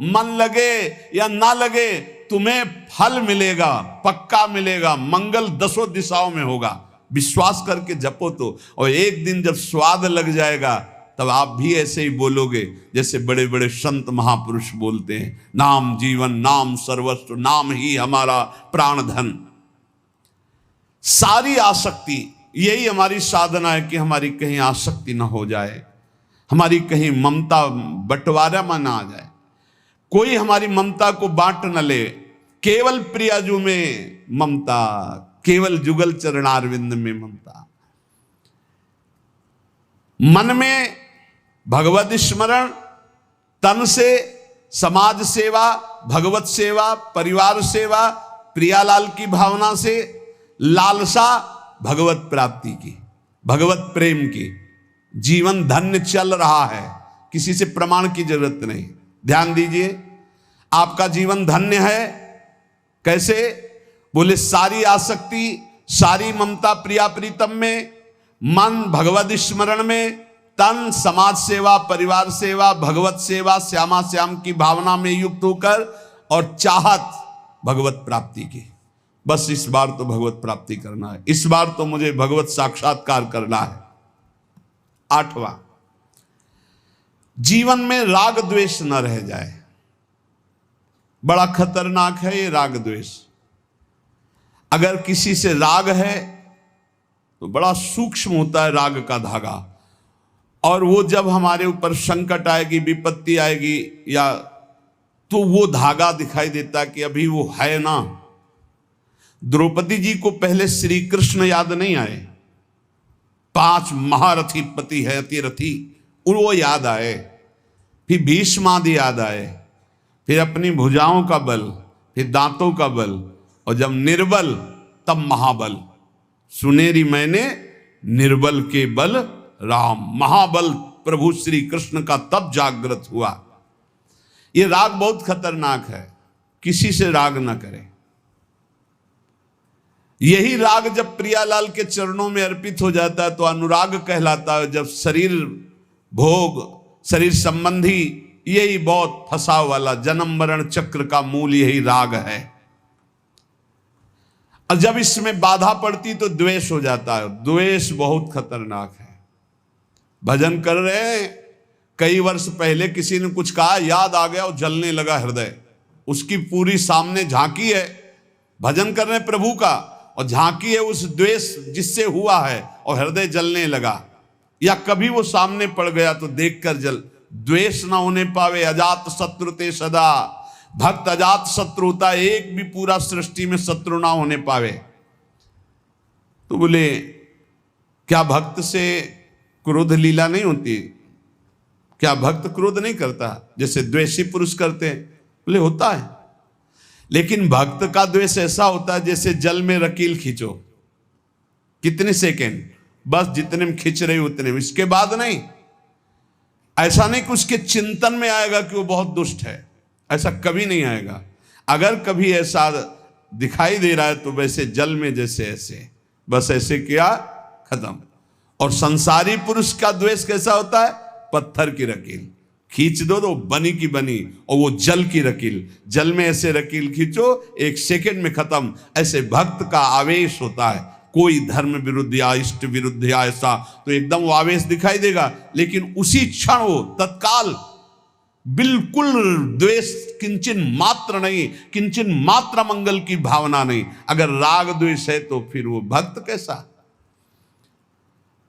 मन लगे या ना लगे तुम्हें फल मिलेगा, पक्का मिलेगा, मंगल दसों दिशाओं में होगा। विश्वास करके जपो तो, और एक दिन जब स्वाद लग जाएगा तब आप भी ऐसे ही बोलोगे जैसे बड़े बड़े संत महापुरुष बोलते हैं, नाम जीवन, नाम सर्वस्व, नाम ही हमारा प्राण धन। सारी आसक्ति, यही हमारी साधना है कि हमारी कहीं आसक्ति ना हो जाए, हमारी कहीं ममता बंटवारा में ना आ जाए, कोई हमारी ममता को बांट न ले। केवल प्रियाजू में ममता, केवल जुगल चरणारविंद में ममता। मन में भगवत स्मरण, तन से समाज सेवा, भगवत सेवा, परिवार सेवा, प्रियालाल की भावना से लालसा भगवत प्राप्ति की, भगवत प्रेम की। जीवन धन्य चल रहा है, किसी से प्रमाण की जरूरत नहीं। ध्यान दीजिए, आपका जीवन धन्य है। कैसे? बोले सारी आसक्ति, सारी ममता प्रिया प्रीतम में, मन भगवत स्मरण में, तन समाज सेवा, परिवार सेवा, भगवत सेवा, श्यामा श्याम की भावना में युक्त होकर, और चाहत भगवत प्राप्ति की। बस इस बार तो भगवत प्राप्ति करना है, इस बार तो मुझे भगवत साक्षात्कार करना है। 8वां, जीवन में राग द्वेष न रह जाए। बड़ा खतरनाक है ये राग द्वेष। अगर किसी से राग है तो बड़ा सूक्ष्म होता है राग का धागा, और वो जब हमारे ऊपर संकट आएगी, विपत्ति आएगी, या तो वो धागा दिखाई देता कि अभी वो है ना। द्रौपदी जी को पहले श्री कृष्ण याद नहीं आए, 5 महारथी पति है अतिरथी, वो याद आए, फिर भीष्मादि याद आए, फिर अपनी भुजाओं का बल, फिर दांतों का बल, और जब निर्बल तब महाबल। सुनेरी मैंने निर्बल के बल राम, महाबल प्रभु श्री कृष्ण का तब जागृत हुआ। ये राग बहुत खतरनाक है, किसी से राग न करें। यही राग जब प्रियालाल के चरणों में अर्पित हो जाता है तो अनुराग कहलाता है। जब शरीर भोग, शरीर संबंधी, यही बहुत फंसा वाला जन्म मरण चक्र का मूल यही राग है। और जब इसमें बाधा पड़ती तो द्वेष हो जाता है। द्वेष बहुत खतरनाक है। भजन कर रहे हैं, कई वर्ष पहले किसी ने कुछ कहा, याद आ गया और जलने लगा हृदय। उसकी पूरी सामने झांकी है, भजन कर रहे हैं प्रभु का, और झांकी है उस द्वेष जिससे हुआ है, और हृदय जलने लगा। या कभी वो सामने पड़ गया तो देखकर जल। द्वेष ना होने पावे, अजात शत्रु ते सदा। भक्त अजात शत्रु होता, एक भी पूरा सृष्टि में शत्रु ना होने पावे। तो बोले क्या भक्त से क्रोध लीला नहीं होती? क्या भक्त क्रोध नहीं करता जैसे द्वेषी पुरुष करते हैं? बोले होता है, लेकिन भक्त का द्वेष ऐसा होता है जैसे जल में रकील खींचो, कितने सेकेंड, बस जितने में खींच रहे उतने में, इसके बाद नहीं। ऐसा नहीं कि उसके चिंतन में आएगा कि वो बहुत दुष्ट है, ऐसा कभी नहीं आएगा। अगर कभी ऐसा दिखाई दे रहा है तो वैसे जल में जैसे ऐसे, बस ऐसे किया, खत्म। और संसारी पुरुष का द्वेष कैसा होता है? पत्थर की रकील, खींच दो तो बनी की बनी। और वो जल की रकील, जल में ऐसे रकील खींचो 1 सेकंड में खत्म। ऐसे भक्त का आवेश होता है। कोई धर्म विरुद्ध या इष्ट विरुद्ध या ऐसा तो एकदम वो आवेश दिखाई देगा, लेकिन उसी क्षण वो तत्काल बिल्कुल द्वेष किंचन मात्र नहीं, किंचन मात्र मंगल की भावना नहीं। अगर राग द्वेष है तो फिर वो भक्त कैसा?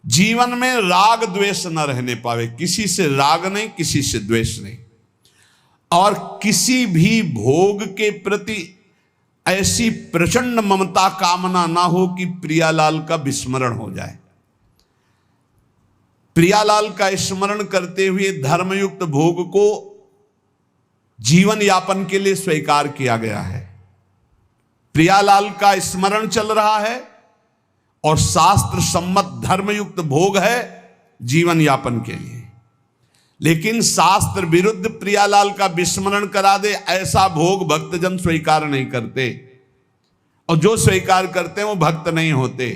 जीवन में राग द्वेष न रहने पावे, किसी से राग नहीं, किसी से द्वेष नहीं, और किसी भी भोग के प्रति ऐसी प्रचंड ममता कामना ना हो कि प्रियालाल का विस्मरण हो जाए। प्रियालाल का स्मरण करते हुए धर्मयुक्त भोग को जीवन यापन के लिए स्वीकार किया गया है। प्रियालाल का स्मरण चल रहा है और शास्त्र सम्मत धर्मयुक्त भोग है जीवन यापन के लिए। लेकिन शास्त्र विरुद्ध प्रियालाल का विस्मरण करा दे ऐसा भोग भक्तजन स्वीकार नहीं करते, और जो स्वीकार करते हैं वो भक्त नहीं होते।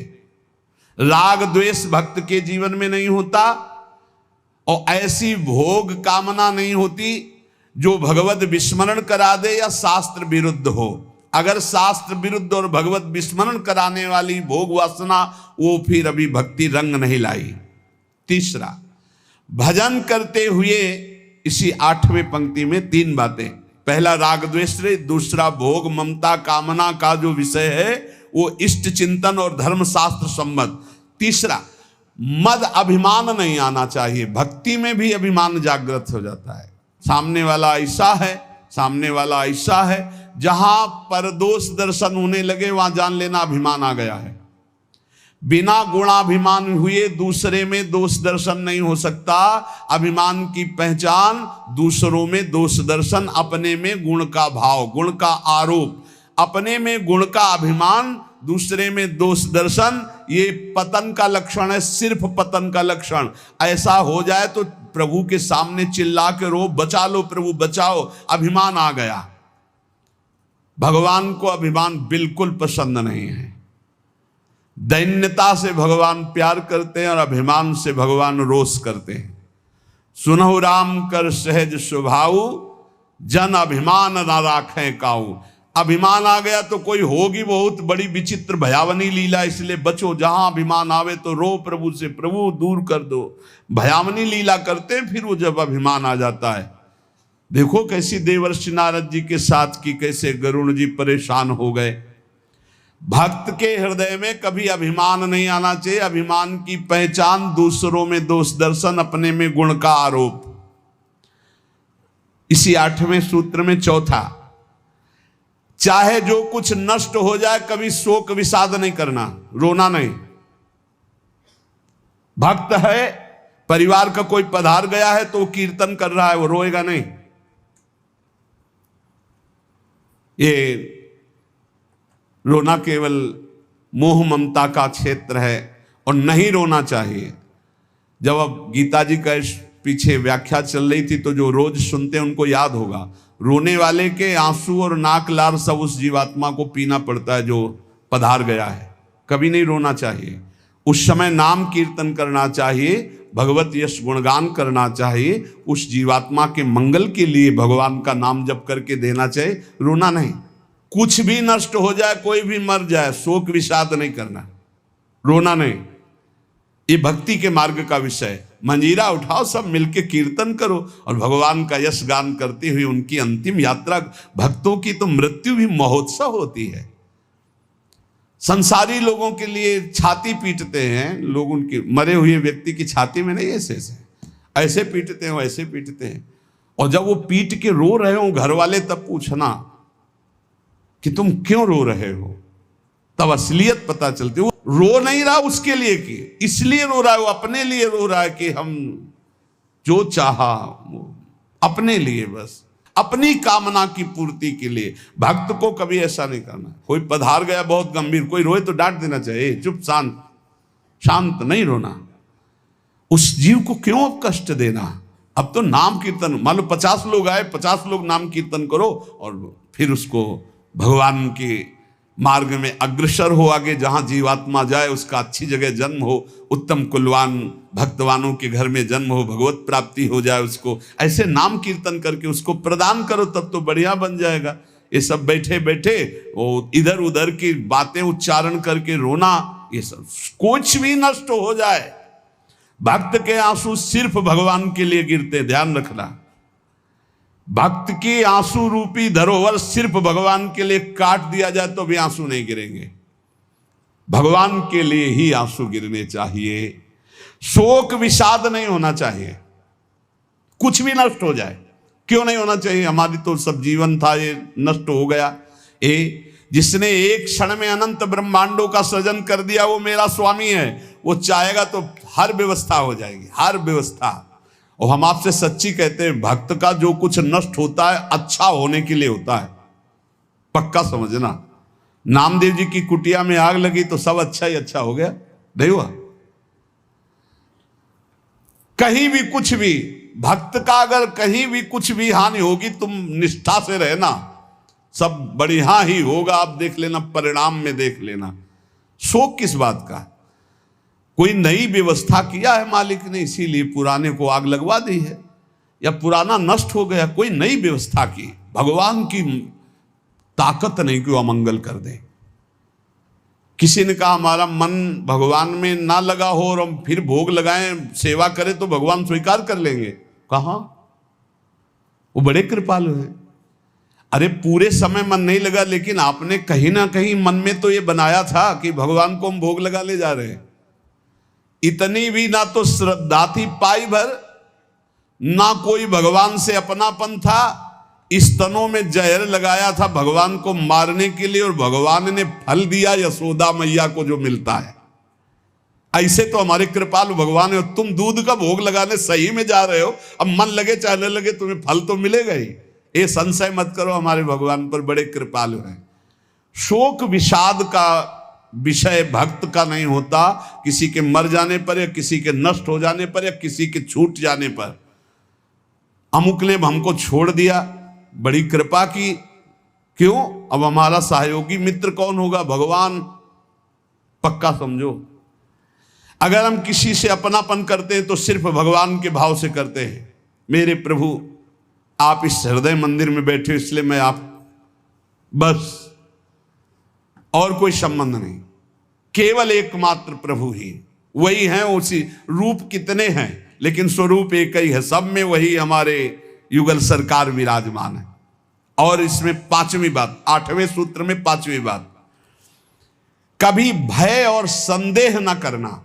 राग द्वेष भक्त के जीवन में नहीं होता, और ऐसी भोग कामना नहीं होती जो भगवत विस्मरण करा दे या शास्त्र विरुद्ध हो। अगर शास्त्र विरुद्ध और भगवत विस्मरण कराने वाली भोग वासना, वो फिर अभी भक्ति रंग नहीं लाई। तीसरा, भजन करते हुए इसी 8वें पंक्ति में 3 बातें। पहला राग द्वेष, दूसरा भोग ममता कामना का जो विषय है वो इष्ट चिंतन और धर्मशास्त्र सम्मत। तीसरा, मद अभिमान नहीं आना चाहिए। भक्ति में भी अभिमान जागृत हो जाता है। सामने वाला ऐसा है, सामने वाला ऐसा है, जहां पर दोष दर्शन होने लगे वहां जान लेना अभिमान आ गया है। बिना गुणाभिमान हुए दूसरे में दोष दर्शन नहीं हो सकता। अभिमान की पहचान दूसरों में दोष दर्शन, अपने में गुण का भाव, गुण का आरोप, अपने में गुण का अभिमान, दूसरे में दोष दर्शन, ये पतन का लक्षण है, सिर्फ पतन का लक्षण। ऐसा हो जाए तो प्रभु के सामने चिल्ला के रो, बचा लो प्रभु बचाओ, अभिमान आ गया। भगवान को अभिमान बिल्कुल पसंद नहीं है। दैन्यता से भगवान प्यार करते हैं और अभिमान से भगवान रोष करते हैं। सुनहु राम कर सहज स्वभाव, जन अभिमान ना राखें काऊ। अभिमान आ गया तो कोई होगी बहुत बड़ी विचित्र भयावनी लीला, इसलिए बचो। जहां अभिमान आवे तो रो प्रभु से, प्रभु दूर कर दो। भयावनी लीला करते हैं फिर वो जब अभिमान आ जाता है। देखो कैसी देवर्षि नारद जी के साथ की, कैसे गरुण जी परेशान हो गए। भक्त के हृदय में कभी अभिमान नहीं आना चाहिए। अभिमान की पहचान दूसरों में दोष दर्शन, अपने में गुण का आरोप। इसी 8वें सूत्र में चौथा, चाहे जो कुछ नष्ट हो जाए कभी शोक विषाद नहीं करना, रोना नहीं। भक्त है, परिवार का कोई पधार गया है तो वो कीर्तन कर रहा है, वो रोएगा नहीं। ये रोना केवल मोह ममता का क्षेत्र है और नहीं रोना चाहिए। जब अब गीता जी का पीछे व्याख्या चल रही थी तो जो रोज सुनते हैं उनको याद होगा, रोने वाले के आंसू और नाक लार सब उस जीवात्मा को पीना पड़ता है जो पधार गया है। कभी नहीं रोना चाहिए। उस समय नाम कीर्तन करना चाहिए, भगवत यश गुणगान करना चाहिए, उस जीवात्मा के मंगल के लिए भगवान का नाम जप करके देना चाहिए, रोना नहीं। कुछ भी नष्ट हो जाए, कोई भी मर जाए, शोक विषाद नहीं करना, रोना नहीं। ये भक्ति के मार्ग का विषय। मंजीरा उठाओ, सब मिलके कीर्तन करो और भगवान का यश गान करते हुए उनकी अंतिम यात्रा। भक्तों की तो मृत्यु भी महोत्सव होती है। संसारी लोगों के लिए छाती पीटते हैं लोग, उनके मरे हुए व्यक्ति की छाती में नहीं, ऐसे पीटते हैं, वैसे पीटते हैं। और जब वो पीट के रो रहे हो घर वाले, तब पूछना कि तुम क्यों रो रहे हो, तब असलियत पता चलती है। वो रो नहीं रहा उसके लिए कि इसलिए रो रहा है, वो अपने लिए रो रहा है कि हम जो चाहा अपने लिए, बस अपनी कामना की पूर्ति के लिए। भक्त को कभी ऐसा नहीं करना। कोई पधार गया बहुत गंभीर, कोई रोए तो डांट देना चाहिए, चुप शांत नहीं रोना। उस जीव को क्यों अब कष्ट देना। अब तो नाम कीर्तन, मान लो 50 लोग आए, 50 लोग नाम कीर्तन करो और फिर उसको भगवान की मार्ग में अग्रसर हो, आगे जहां जीवात्मा जाए उसका अच्छी जगह जन्म हो, उत्तम कुलवान भक्तवानों के घर में जन्म हो, भगवत प्राप्ति हो जाए उसको, ऐसे नाम कीर्तन करके उसको प्रदान करो, तब तो बढ़िया बन जाएगा। ये सब बैठे बैठे वो इधर उधर की बातें उच्चारण करके रोना, ये सब कुछ भी नष्ट हो जाए। भक्त के आंसू सिर्फ भगवान के लिए गिरते, ध्यान रखना। भक्त की आंसू रूपी धरोहर सिर्फ भगवान के लिए काट दिया जाए तो भी आंसू नहीं गिरेंगे। भगवान के लिए ही आंसू गिरने चाहिए। शोक विषाद नहीं होना चाहिए, कुछ भी नष्ट हो जाए। क्यों नहीं होना चाहिए? हमारी तो सब जीवन था, ये नष्ट हो गया। जिसने एक क्षण में अनंत ब्रह्मांडों का सृजन कर दिया वो मेरा स्वामी है। वो चाहेगा तो हर व्यवस्था हो जाएगी, हर व्यवस्था। और हम आपसे सच्ची कहते हैं, भक्त का जो कुछ नष्ट होता है अच्छा होने के लिए होता है, पक्का समझना। नामदेव जी की कुटिया में आग लगी तो सब अच्छा ही अच्छा हो गया? नहीं हुआ। कहीं भी कुछ भी, भक्त का अगर कहीं भी कुछ भी हानि होगी, तुम निष्ठा से रहना, सब बढ़िया ही होगा। आप देख लेना, परिणाम में देख लेना। शोक किस बात का? कोई नई व्यवस्था किया है मालिक ने, इसीलिए पुराने को आग लगवा दी है, या पुराना नष्ट हो गया, कोई नई व्यवस्था की। भगवान की ताकत नहीं कि वो अमंगल कर दे। किसी ने कहा हमारा मन भगवान में ना लगा हो और हम फिर भोग लगाएं, सेवा करें तो भगवान स्वीकार कर लेंगे। कहां? वो बड़े कृपालु हैं। अरे पूरे समय मन नहीं लगा, लेकिन आपने कहीं ना कहीं मन में तो ये बनाया था कि भगवान को हम भोग लगा ले जा रहे हैं। इतनी भी ना तो श्रद्धा थी पाई भर, ना कोई भगवान से अपनापन था। स्तनों में जहर लगाया था भगवान को मारने के लिए, और भगवान ने फल दिया यशोदा मैया को जो मिलता है। ऐसे तो हमारे कृपालु भगवान है। तुम दूध का भोग लगाने सही में जा रहे हो, अब मन लगे चाहे न लगे तुम्हें फल तो मिलेगा ही। ये संशय मत करो, हमारे भगवान पर बड़े कृपालु हैं। शोक विषाद का विषय भक्त का नहीं होता। किसी के मर जाने पर, या किसी के नष्ट हो जाने पर, या किसी के छूट जाने पर। अमुक ने हमको छोड़ दिया, बड़ी कृपा की, क्यों? अब हमारा सहयोगी मित्र कौन होगा? भगवान। पक्का समझो। अगर हम किसी से अपनापन करते हैं तो सिर्फ भगवान के भाव से करते हैं। मेरे प्रभु आप इस हृदय मंदिर में बैठे हो, इसलिए मैं आप, बस और कोई संबंध नहीं, केवल एकमात्र प्रभु ही। वही हैं, उसी रूप कितने हैं लेकिन स्वरूप एक ही है। सब में वही हमारे युगल सरकार विराजमान है। और इसमें पांचवी बात, 8वें सूत्र में पांचवी बात, कभी भय और संदेह न करना।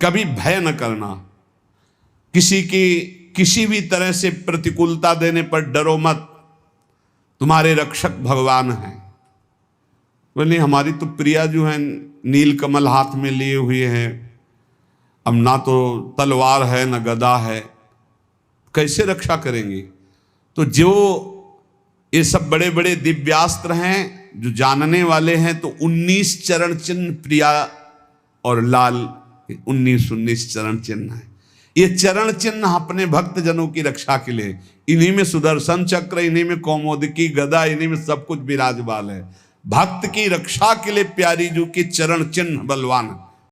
कभी भय न करना। किसी की किसी भी तरह से प्रतिकूलता देने पर डरो मत, तुम्हारे रक्षक भगवान हैं। बोले हमारी तो प्रिया जो है नील कमल हाथ में लिए हुए हैं, अब ना तो तलवार है ना गदा है, कैसे रक्षा करेंगी? तो जो ये सब बड़े बड़े दिव्यास्त्र हैं, जो जानने वाले हैं, तो 19 चरण चिन्ह प्रिया और लाल 19 चरण चिन्ह है। ये चरण चिन्ह अपने भक्त जनों की रक्षा के लिए, इन्हीं में सुदर्शन चक्र, इन्हीं में कौमोदकी गदा, इन्हीं में सब कुछ विराजमान है। भक्त की रक्षा के लिए प्यारी जी की चरण चिन्ह बलवान।